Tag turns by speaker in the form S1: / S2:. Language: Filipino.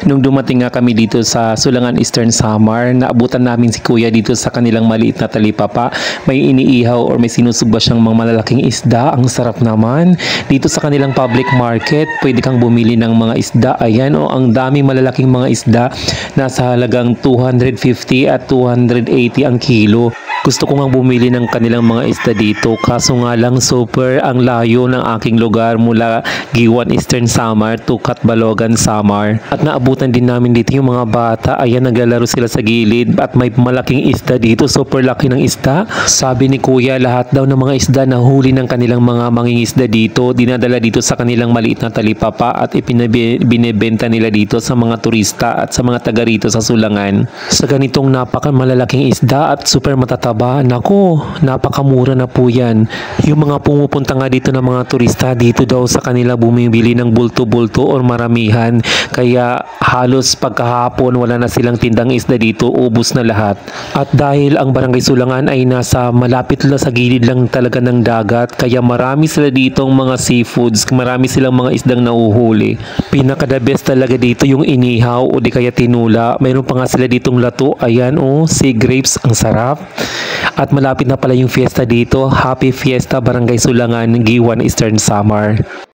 S1: Nung dumating nga kami dito sa Sulangan Eastern Samar, naabutan namin si Kuya dito sa kanilang maliit na talipapa. May iniihaw or may sinusugba siyang mga malalaking isda. Ang sarap naman. Dito sa kanilang public market, pwede kang bumili ng mga isda. Ayan o, ang daming malalaking mga isda. Nasa halagang 250 at 280 ang kilo. Gusto ko nga bumili ng kanilang mga isda dito, kaso nga lang super ang layo ng aking lugar mula Giwan Eastern Samar to Catbalogan Samar. At naabutan din namin dito yung mga bata. Ayan, naglalaro sila sa gilid at may malaking isda dito, super laki ng isda. Sabi ni Kuya, lahat daw ng mga isda na huli ng kanilang mga mangingisda dito, dinadala dito sa kanilang maliit na talipapa at binebenta nila dito sa mga turista at sa mga taga rito sa Sulangan. Sa ganitong malalaking isda at super matataba, nako, napakamura na po yan. Yung mga pumupunta nga dito ng mga turista, dito daw sa kanila bumibili ng bulto-bulto or maramihan. Kaya halos pagkahapon wala na silang tindang isda dito, ubos na lahat. At dahil ang Barangay Sulangan ay nasa malapit lang sa gilid lang talaga ng dagat, kaya marami sila ditong mga seafoods, marami silang mga isdang nauhuli. Pinaka the best talaga dito yung inihaw o di kaya tinula. Mayroon pa nga sila ditong lato. Ayan o, sea grapes, ang sarap. At malapit na pala yung fiesta dito. Happy Fiesta Barangay Sulangan, Giwan Eastern Samar.